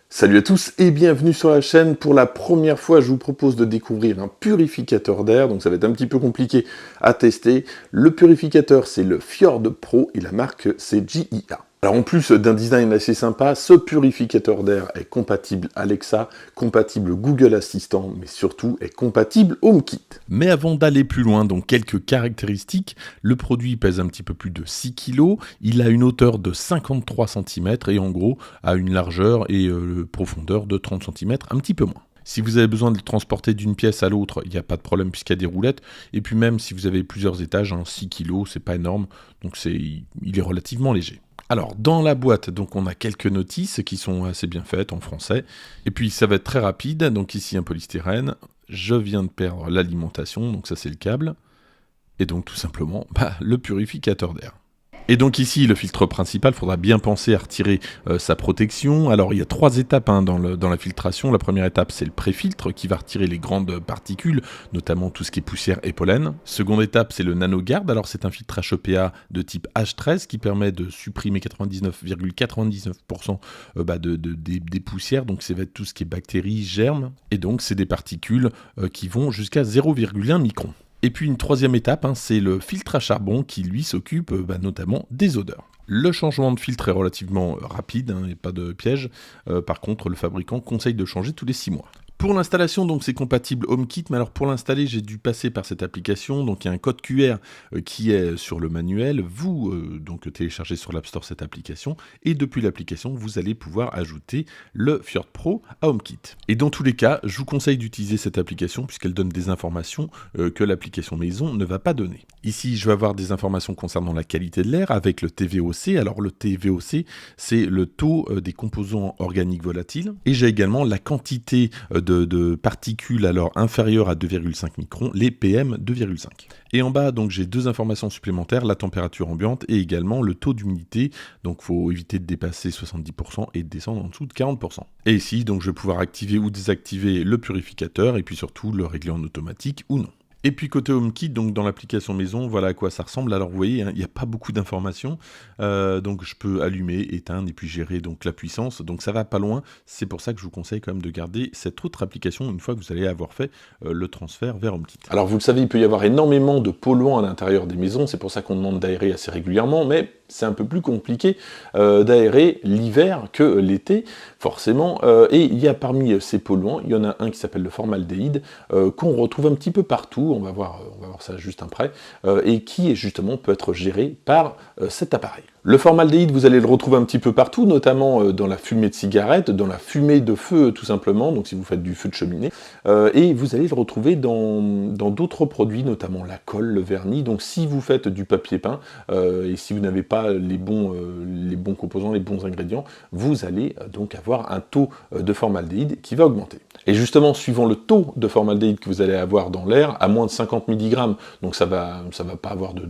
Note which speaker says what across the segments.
Speaker 1: Salut à tous et bienvenue sur la chaîne. Pour la première fois, je vous propose de découvrir un purificateur d'air, donc ça va être un petit peu compliqué à tester. Le purificateur, c'est le Fjord Pro et la marque, c'est JIA. Alors en plus d'un design assez sympa, ce purificateur d'air est compatible Alexa, compatible Google Assistant, mais surtout est compatible HomeKit.
Speaker 2: Mais avant d'aller plus loin, donc quelques caractéristiques, le produit pèse un petit peu plus de 6 kg, il a une hauteur de 53 cm et en gros a une largeur et profondeur de 30 cm, un petit peu moins. Si vous avez besoin de le transporter d'une pièce à l'autre, il n'y a pas de problème puisqu'il y a des roulettes. Et puis même si vous avez plusieurs étages, 6 kg, c'est pas énorme, donc il est relativement léger. Alors, dans la boîte, donc on a quelques notices qui sont assez bien faites en français. Et puis, ça va être très rapide. Donc ici, un polystyrène. Je viens de perdre l'alimentation, donc ça, c'est le câble. Et donc, tout simplement, le purificateur d'air. Et donc ici, le filtre principal, il faudra bien penser à retirer sa protection. Alors il y a 3 étapes dans la filtration. La première étape, c'est le pré-filtre qui va retirer les grandes particules, notamment tout ce qui est poussière et pollen. Seconde étape, c'est le NanoGuard. Alors c'est un filtre HEPA de type H13 qui permet de supprimer 99,99% des poussières. Donc ça va être tout ce qui est bactéries, germes. Et donc c'est des particules qui vont jusqu'à 0,1 micron. Et puis une troisième étape, c'est le filtre à charbon qui lui s'occupe notamment des odeurs. Le changement de filtre est relativement rapide, et pas de piège. Par contre, le fabricant conseille de changer tous les 6 mois. Pour l'installation, donc c'est compatible HomeKit, mais alors pour l'installer, j'ai dû passer par cette application. Donc il y a un code QR qui est sur le manuel. Vous donc téléchargez sur l'App Store cette application et depuis l'application, vous allez pouvoir ajouter le Fjord Pro à HomeKit. Et dans tous les cas, je vous conseille d'utiliser cette application puisqu'elle donne des informations que l'application maison ne va pas donner. Ici, je vais avoir des informations concernant la qualité de l'air avec le TVOC. Alors le TVOC, c'est le taux des composants organiques volatiles. Et j'ai également la quantité de particules alors inférieures à 2,5 microns, les PM 2,5. Et en bas, donc j'ai 2 informations supplémentaires, la température ambiante et également le taux d'humidité. Donc il faut éviter de dépasser 70% et de descendre en dessous de 40%. Et ici, donc je vais pouvoir activer ou désactiver le purificateur et puis surtout le régler en automatique ou non. Et puis côté HomeKit, donc dans l'application maison, voilà à quoi ça ressemble. Alors vous voyez, il n'y a pas beaucoup d'informations, donc je peux allumer, éteindre et puis gérer donc la puissance. Donc ça va pas loin. C'est pour ça que je vous conseille quand même de garder cette autre application une fois que vous allez avoir fait le transfert vers HomeKit.
Speaker 1: Alors vous le savez, il peut y avoir énormément de polluants à l'intérieur des maisons, c'est pour ça qu'on demande d'aérer assez régulièrement, mais c'est un peu plus compliqué d'aérer l'hiver que l'été, forcément. Et il y a parmi ces polluants, il y en a un qui s'appelle le formaldéhyde, qu'on retrouve un petit peu partout, on va voir ça juste après, et qui justement peut être géré par cet appareil. Le formaldéhyde, vous allez le retrouver un petit peu partout, notamment dans la fumée de cigarette, dans la fumée de feu tout simplement, donc si vous faites du feu de cheminée, et vous allez le retrouver dans d'autres produits, notamment la colle, le vernis. Donc si vous faites du papier peint, et si vous n'avez pas les bons composants, les bons ingrédients, vous allez donc avoir un taux de formaldéhyde qui va augmenter. Et justement, suivant le taux de formaldéhyde que vous allez avoir dans l'air, à moins de 50 mg, donc ça va pas avoir de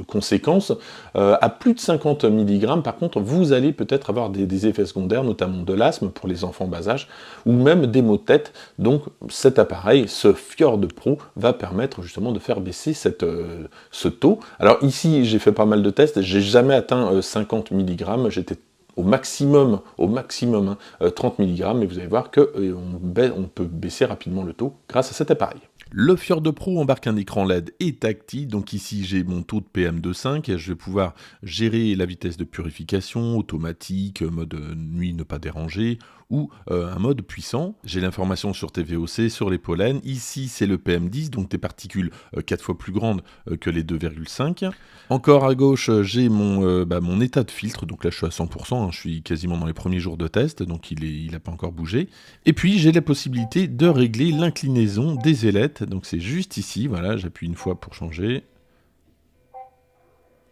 Speaker 1: conséquences, à plus de 50 mg, par contre, vous allez peut-être avoir des effets secondaires, notamment de l'asthme pour les enfants bas âge, ou même des maux de tête. Donc cet appareil, ce Fjord Pro, va permettre justement de faire baisser ce taux. Alors ici, j'ai fait pas mal de tests, j'ai jamais atteint 50 mg, j'étais au maximum 30 mg, mais vous allez voir qu'on peut baisser rapidement le taux grâce à cet appareil.
Speaker 2: Le Fjord Pro embarque un écran LED et tactile, donc ici j'ai mon taux de PM2,5 et je vais pouvoir gérer la vitesse de purification, automatique, mode nuit ne pas déranger, ou un mode puissant. J'ai l'information sur TVOC, sur les pollens. Ici c'est le PM10, donc des particules 4 fois plus grandes que les 2,5. Encore à gauche j'ai mon état de filtre, donc là je suis à 100%, je suis quasiment dans les premiers jours de test, donc il n'a pas encore bougé. Et puis j'ai la possibilité de régler l'inclinaison des ailettes. Donc c'est juste ici, voilà, j'appuie une fois pour changer.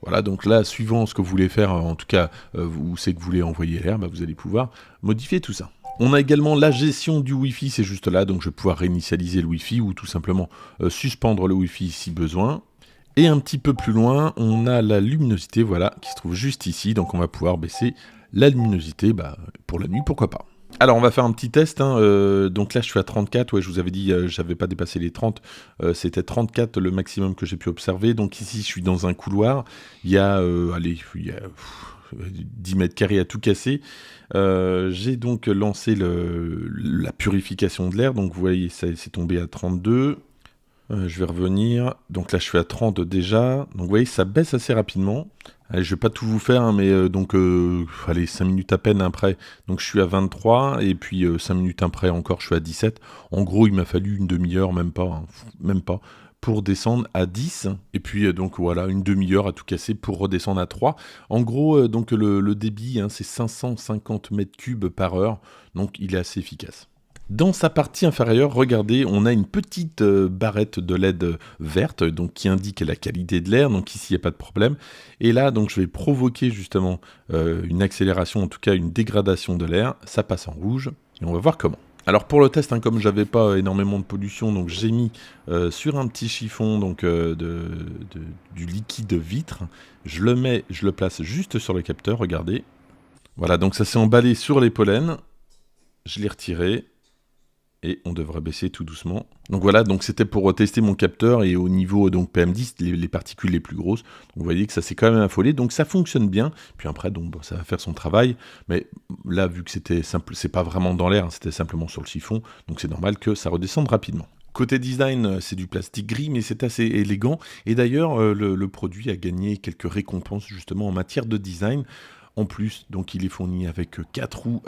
Speaker 2: Voilà, donc là, suivant ce que vous voulez faire, en tout cas, où c'est que vous voulez envoyer l'air, vous allez pouvoir modifier tout ça. On a également la gestion du Wi-Fi, c'est juste là, donc je vais pouvoir réinitialiser le Wi-Fi ou tout simplement suspendre le Wi-Fi si besoin. Et un petit peu plus loin, on a la luminosité, voilà, qui se trouve juste ici, donc on va pouvoir baisser la luminosité, pour la nuit, pourquoi pas. Alors on va faire un petit test, donc là je suis à 34, ouais je vous avais dit j'avais pas dépassé les 30, c'était 34 le maximum que j'ai pu observer, donc ici je suis dans un couloir, il y a 10 mètres carrés à tout casser. J'ai donc lancé la purification de l'air, donc vous voyez, ça c'est tombé à 32. Je vais revenir, donc là je suis à 30 déjà, donc vous voyez ça baisse assez rapidement. Allez, je vais pas tout vous faire, hein, mais allez, 5 minutes à peine après, donc je suis à 23, et puis 5 minutes après encore je suis à 17. En gros il m'a fallu une demi-heure, même pas, pour descendre à 10, et puis donc voilà, une demi-heure à tout casser pour redescendre à 3. En gros, donc le débit, hein, c'est 550 mètres cubes par heure, donc il est assez efficace. Dans sa partie inférieure, regardez, on a une petite barrette de LED verte, donc qui indique la qualité de l'air, donc ici il n'y a pas de problème. Et là, donc je vais provoquer justement une accélération, en tout cas une dégradation de l'air, ça passe en rouge, et on va voir comment. Alors pour le test, hein, comme j'avais pas énormément de pollution, donc j'ai mis sur un petit chiffon donc, du liquide vitre, je le place juste sur le capteur, regardez. Voilà, donc ça s'est emballé sur les pollens, je l'ai retiré, et on devrait baisser tout doucement. Donc voilà, donc c'était pour tester mon capteur, et au niveau donc PM10, les particules les plus grosses, donc vous voyez que ça s'est quand même affolé, donc ça fonctionne bien, puis après donc bon, ça va faire son travail, mais là vu que c'était simple, c'est pas vraiment dans l'air, hein, c'était simplement sur le chiffon, donc c'est normal que ça redescende rapidement. Côté design, c'est du plastique gris, mais c'est assez élégant, et d'ailleurs le produit a gagné quelques récompenses justement en matière de design. En plus, donc il est fourni avec 4 roues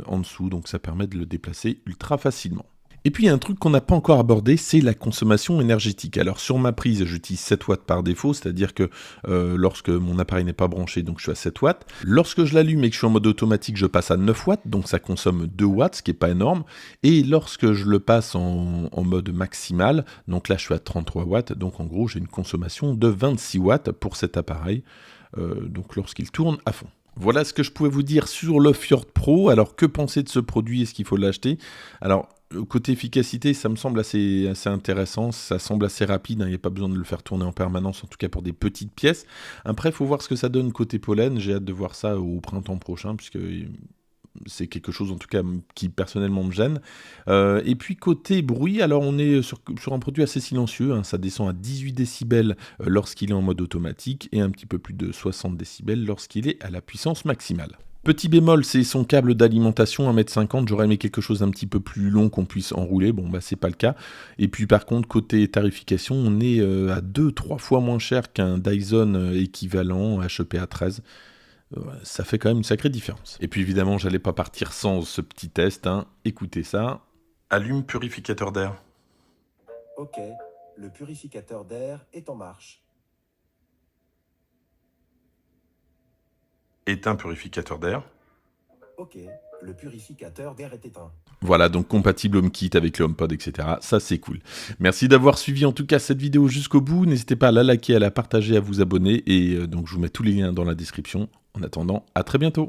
Speaker 2: en dessous, donc ça permet de le déplacer ultra facilement. Et puis il y a un truc qu'on n'a pas encore abordé, c'est la consommation énergétique. Alors sur ma prise, j'utilise 7 watts par défaut, c'est-à-dire que lorsque mon appareil n'est pas branché, donc je suis à 7 watts. Lorsque je l'allume et que je suis en mode automatique, je passe à 9 watts, donc ça consomme 2 watts, ce qui n'est pas énorme. Et lorsque je le passe en mode maximal, donc là je suis à 33 watts, donc en gros j'ai une consommation de 26 watts pour cet appareil, donc lorsqu'il tourne à fond. Voilà ce que je pouvais vous dire sur le Fjord Pro. Alors, que penser de ce produit? Est-ce qu'il faut l'acheter? Alors, côté efficacité, ça me semble assez intéressant. Ça semble assez rapide, hein. Il n'y a pas besoin de le faire tourner en permanence, en tout cas pour des petites pièces. Après, il faut voir ce que ça donne côté pollen. J'ai hâte de voir ça au printemps prochain, puisque c'est quelque chose en tout cas qui personnellement me gêne. Et puis côté bruit, alors on est sur un produit assez silencieux, hein, ça descend à 18 décibels lorsqu'il est en mode automatique et un petit peu plus de 60 décibels lorsqu'il est à la puissance maximale. Petit bémol, c'est son câble d'alimentation 1,50 m, j'aurais aimé quelque chose d'un petit peu plus long qu'on puisse enrouler, bon bah c'est pas le cas. Et puis par contre, côté tarification, on est à 2-3 fois moins cher qu'un Dyson équivalent HEPA 13. Ça fait quand même une sacrée différence. Et puis évidemment, j'allais pas partir sans ce petit test, hein. Écoutez ça. Allume purificateur d'air.
Speaker 3: Ok, le purificateur d'air est en marche.
Speaker 2: Éteins purificateur d'air.
Speaker 3: Ok, le purificateur d'air est éteint.
Speaker 2: Voilà, donc compatible HomeKit avec le HomePod, etc. Ça, c'est cool. Merci d'avoir suivi en tout cas cette vidéo jusqu'au bout. N'hésitez pas à la liker, à la partager, à vous abonner. Et donc, je vous mets tous les liens dans la description. En attendant, à très bientôt.